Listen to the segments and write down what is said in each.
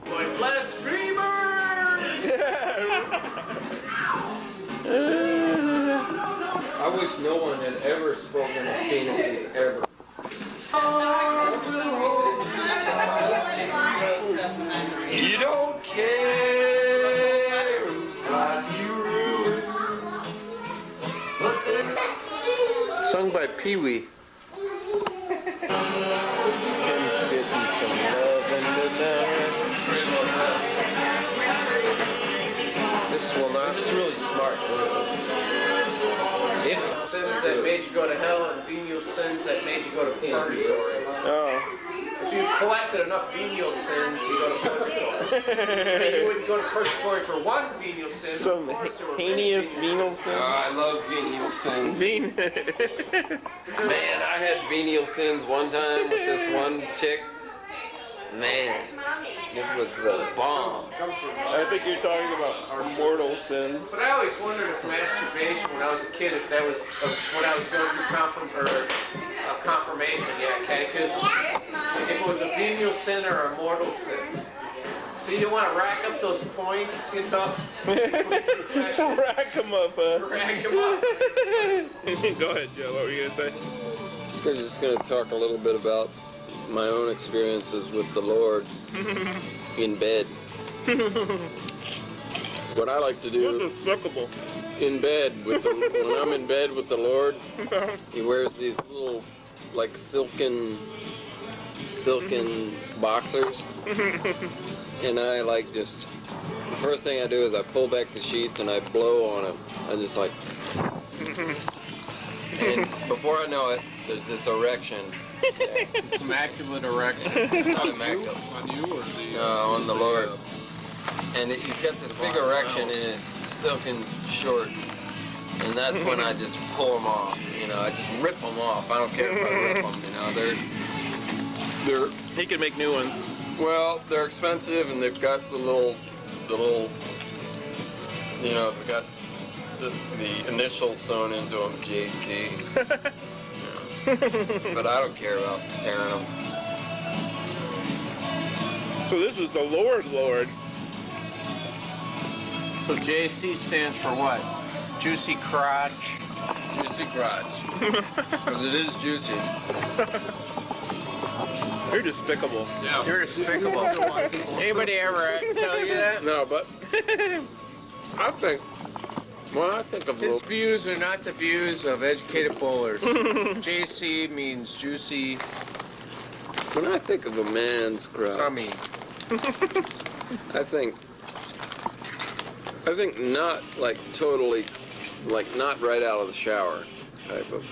My blasphemer! I wish no one had ever spoken of penises ever. You don't care whose life you ruin. Sung by Pee Wee. This will not. This is really smart. If sins that made you go to hell and venial sins that made you go to purgatory. Oh. If you collected enough venial sins, you go to purgatory. And you wouldn't go to purgatory for one venial sin. Some heinous venal sin. Oh, I love venial sins. Man, I had venial sins one time with this one chick. Man, it was the bomb. I think you're talking about mortal sin. But I always wondered if masturbation when I was a kid, if that was when I was going through confirmation, yeah, catechism. If it was a venial sin or a mortal sin. So you want to rack up those points, you know? Rack them up, Rack them up. Go ahead, Joe. What were you going to say? I'm just going to talk a little bit about my own experiences with the Lord in bed. What I like to do in bed when I'm in bed with the Lord, he wears these little like silken boxers, and I like just the first thing I do is I pull back the sheets and I blow on him. I just like, and before I know it, there's this erection. It's immaculate erection. Not immaculate. On you or the? No, on the Lord. And he's got this big erection in his silken shorts. And that's when I just pull them off. You know, I just rip them off. I don't care if I rip them. You know, they're. He could make new ones. Well, they're expensive, and they've got the little. You know, they've got the initials sewn into them, JC. But I don't care about tearing them. So this is the Lord. So JC stands for what? Juicy crotch. Juicy crotch. Because it is juicy. You're despicable. Yeah. You're despicable. Anybody ever tell you that? No, but I think, when I think of His views are not the views of educated bowlers. JC means juicy when I think of a man's crotch, tummy. I think not like totally, like not right out of the shower type of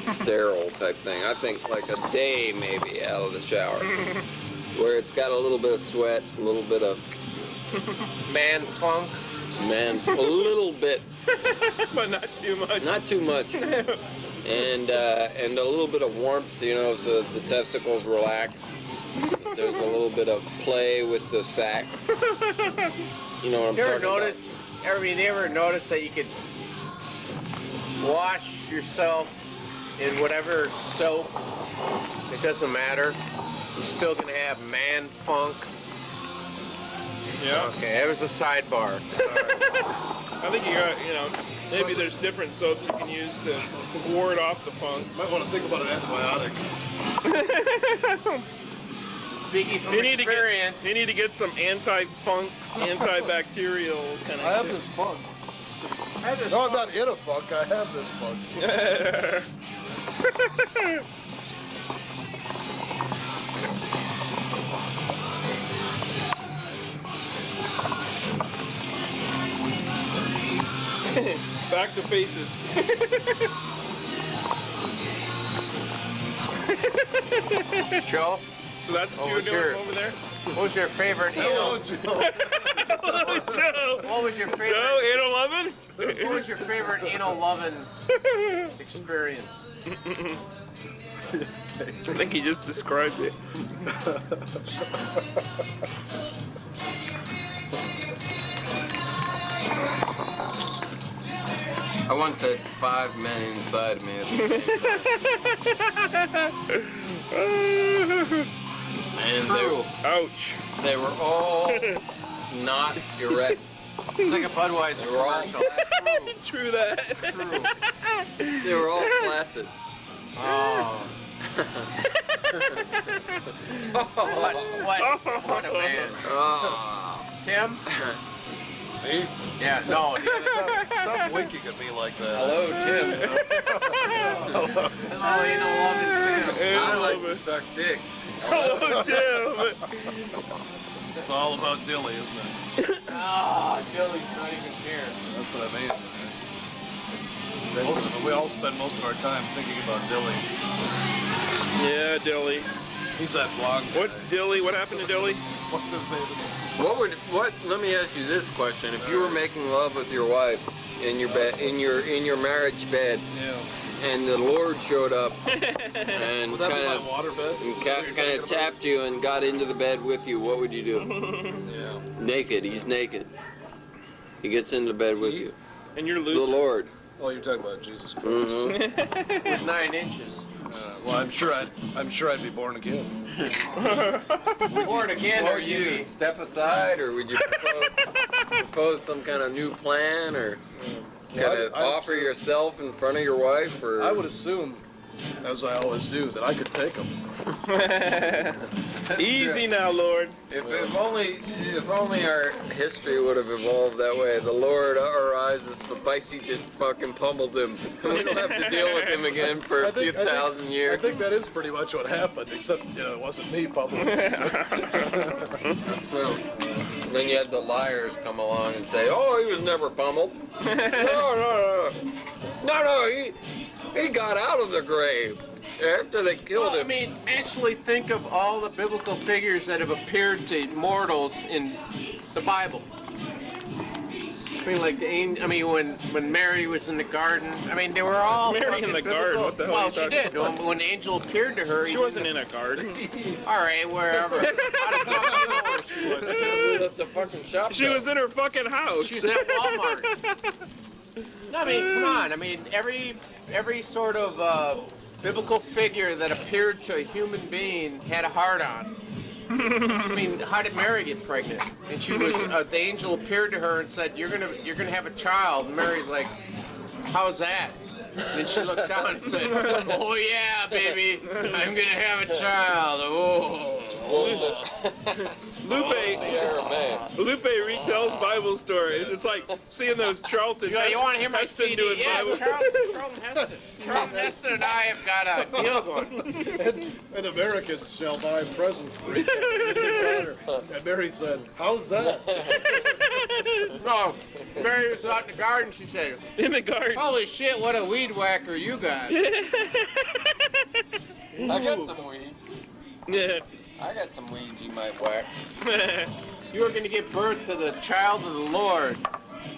sterile type thing. I think like a day maybe out of the shower, where it's got a little bit of sweat, a little bit of Man funk. a little bit, But not too much. not too much, and a little bit of warmth, you know, so the testicles relax. There's a little bit of play with the sack. You know what I'm You ever talking notice? You ever notice that you could wash yourself in whatever soap? It doesn't matter. You're still gonna have man funk. Yeah. Okay, that was a sidebar. Sorry. I think you got, you know, maybe there's different soaps you can use to ward off the funk. Might want to think about an antibiotic. Speaking from You need experience. to get some anti-funk, antibacterial kind of I have shit. this funk. I have this No, I'm not in a funk. I have this funk. Back to faces. Joe, So that's what you were was doing your- over there? what was your favorite Hello, anal? Joe. Hello, Joe. What was your favorite? Joe, 811? What was your favorite anal loving experience? I think he just described it. I once had 5 men inside of me at the same time. And they, Ouch. They were all not erect. It's like a Budweiser They were all commercial. True that. True. They were all flaccid. Oh. What a man. Oh. Tim? Me? Yeah, no. The other, Stop winking at me like that. Hello, Tim. hello, ain't no loving Tim. I like to suck dick. Oh, Tim. It's all about Dilly, isn't it? Ah, Billy's not even here. That's what I mean. Most of it, we all spend most of our time thinking about Dilly. Yeah, Dilly. He's that blonde guy. What Dilly? What happened to Dilly? What's his name? Let me ask you this question. If you were making love with your wife in your bed, in your marriage bed, Yeah. and the Lord showed up and Would that be kind my of waterbed? kind of tapped you and got into the bed with you, what would you do? Yeah. Naked. He's naked. He gets into bed with you. And you're The losing. Lord. Oh, you're talking about Jesus Christ. Mm-hmm. With 9 inches. Well, I'm sure I'd be born again. Born again, What or would you you be? step aside, or would you propose some kind of new plan, or kind of I'd offer yourself in front of your wife, or? I would assume, as I always do, that I could take him. Easy now, Lord. If only our history would have evolved that way. The Lord arises, but Bicey just fucking pummels him. We don't have to deal with him again for a few thousand I years. think that is pretty much what happened, except, it wasn't me publicly. So, then you had the liars come along and say, "Oh, he was never pummeled." No, he got out of the grave after they killed Well, I him. mean, actually think of all the biblical figures that have appeared to mortals in the Bible. I mean, like the angel. I mean, when Mary was in the garden. I mean, they were all Mary in fucking the garden? biblical- What the hell are Well, you she talking did. When the angel appeared to her, She wasn't in a garden. All right, wherever. How the fuck do you know where she was? That's a fucking shop. She was in her fucking house. She was at Walmart. No, I mean, come on. I mean, every sort of biblical figure that appeared to a human being had a heart on. I mean, how did Mary get pregnant? And she was the angel appeared to her and said, "You're gonna have a child." And Mary's like, "How's that?" And then she looked down and said, "Oh yeah, baby, I'm gonna have a child." Oh. Lupe retells Bible stories. It's like seeing those Charlton You want to hear my Heston CD? doing Yeah, Bible. Charlton Heston. Charlton Heston and I have got a deal going. And Americans shall buy presents for each other in his honor. And Mary said, "How's that?" No, Mary was out in the garden. She said, In the garden. "Holy shit, what a weed whacker you got!" I got some weeds. Yeah. I got some weeds you might whack. You are going to give birth to the child of the Lord.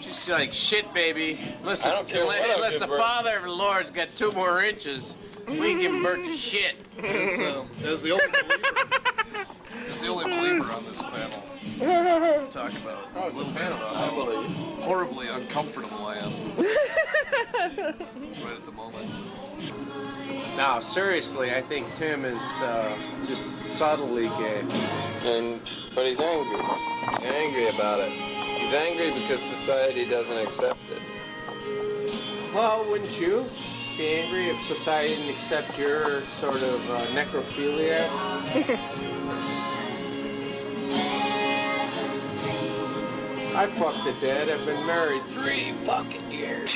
She's like, "Shit, baby. Listen, I don't care what I'll unless give the birth. Father of the Lord's got 2 more inches, we ain't giving birth to shit." As the only believer on this panel, to talk about a little bit about how horribly uncomfortable I am right at the moment. Now, seriously, I think Tim is just subtly gay. But he's angry. He's angry about it. He's angry because society doesn't accept it. Well, wouldn't you be angry if society didn't accept your sort of necrophilia? I fucked the dead. I've been married 3 fucking years.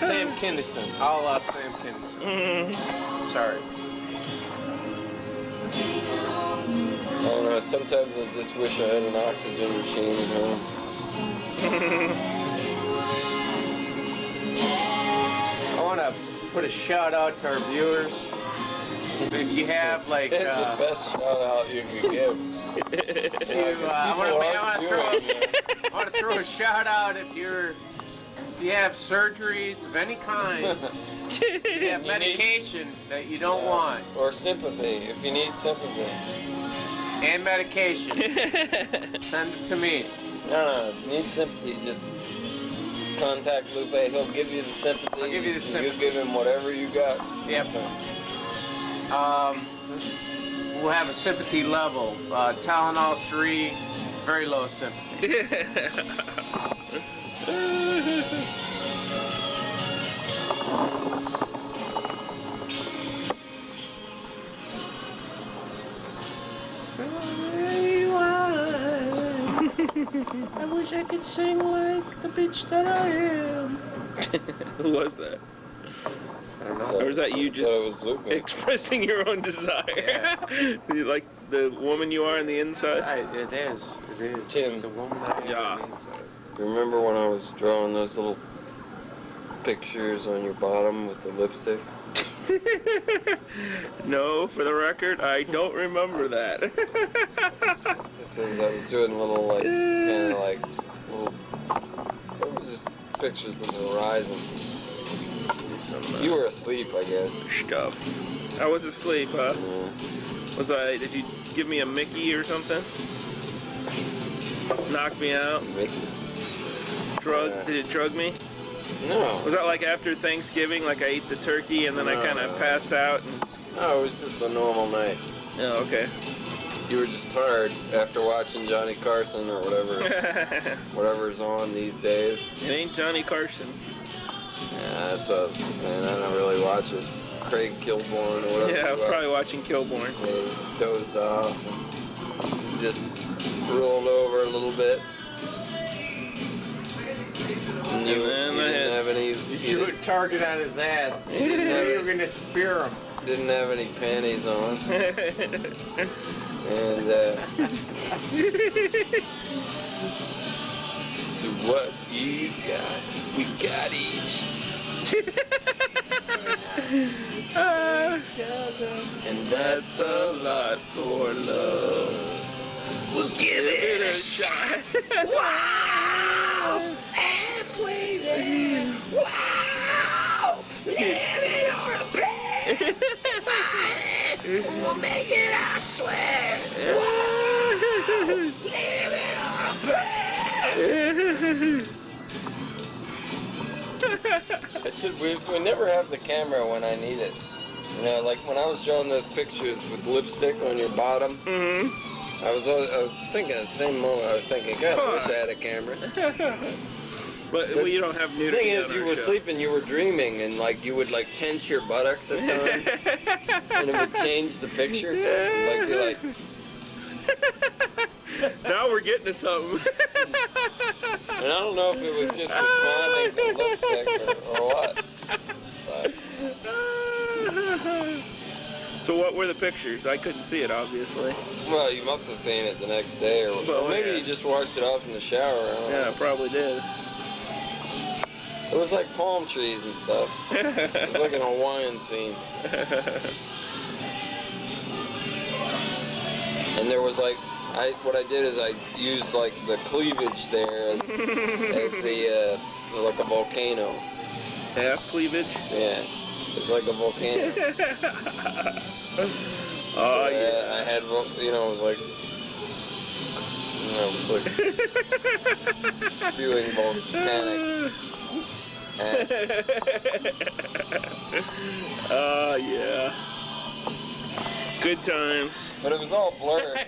Sam Kinison. I'll allow Sam Kinison. Sorry. I don't know, sometimes I just wish I had an oxygen machine at home. I want to put a shout out to our viewers. If you have like, It's the best shout out you can give. I want to throw a shout out if you have surgeries of any kind, if you have medication that you don't want, Or sympathy, if you need sympathy. and medication, send it to me. No, need sympathy, just contact Lupe. He'll give you the sympathy. I'll give you the sympathy. You give him whatever you got. Yep. will have a sympathy level. Tylenol 3, very low sympathy. I wish I could sing like the bitch that I am. Who was that? I don't know. Or was that you So just it was Luke. expressing your own desire? You like the woman you are on the inside? It is. It is. Tim. It's a woman I am Yeah. on the inside. Remember when I was drawing those little pictures on your bottom with the lipstick? No, for the record, I don't remember that. Just as I was doing little like, kind of like little, it was just pictures of the horizon. Some You were asleep, I guess. stuff. I was asleep, huh? Yeah. Was I? Did you give me a Mickey or something? Knock me out? Mickey? Drug? Yeah. Did it drug me? No. Was that like after Thanksgiving? Like I ate the turkey and then I kind of No. passed out? And... No, it was just a normal night. Oh, okay. You were just tired after watching Johnny Carson or whatever's on these days. It ain't Johnny Carson. Yeah, that's what I was saying. I don't really watch it. Craig Kilborn or whatever. Yeah, I was he probably watching Kilborn. Yeah, he just dozed off and just rolled over a little bit. And you then I didn't had- have any. You threw a target on his ass. You didn't know you were gonna spear him. Didn't have any panties on. And so what you got? We got each. And that's a lot for love. We'll give it a shot. Wow! Halfway there. Wow! Living on a prayer. We'll make it, I swear. Wow! Living on a prayer. I said, we never have the camera when I need it. You know, like when I was drawing those pictures with lipstick on your bottom, I was thinking at the same moment, I was thinking, God, I wish I had a camera. But well, you don't have The nudity thing is, on you our were show. sleeping, you were dreaming, and like you would like tense your buttocks at times, and it would change the picture. Like you're like, Now we're getting to something. and I don't know if it was just responding to lipstick or what. But So what were the pictures? I couldn't see it, obviously. well, you must have seen it the next day, or Well, maybe yeah. you just washed it off in the shower. I don't Yeah, I know. probably did. It was like palm trees and stuff. It was like an Hawaiian scene. And there was like, what I did is I used like the cleavage there as the like a volcano. Ass cleavage. Yeah, it's like a volcano. Oh, So, yeah. I had, you know, it was like, you know, it was like spewing volcanic. Oh, yeah. Good times. But it was all blurred.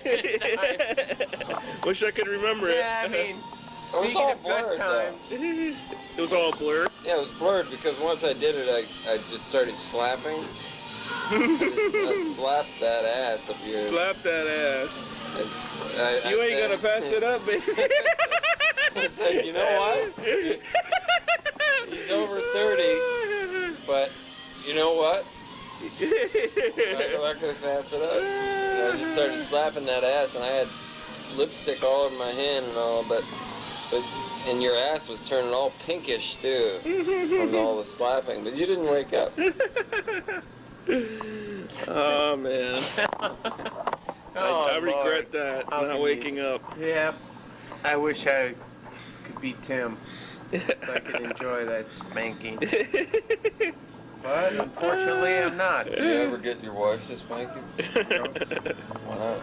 Wish I could remember it. Yeah, I mean, speaking all of good blurred, times, It was all blurred. Yeah, it was blurred because once I did it, I just started slapping. I slapped that ass of yours. Slap that ass. You ain't gonna pass it up, baby. I said, you know what? He's over 30, but you know what? I'm not gonna pass it up. And I just started slapping that ass, and I had lipstick all over my hand and all, but and your ass was turning all pinkish too from all the slapping. But you didn't wake up. Oh, man. oh, I regret Lord. that, How not can waking up. Yeah, I wish I could be Tim so I could enjoy that spanking. But unfortunately, I'm not. Do you ever get your wife to spank you? Why not?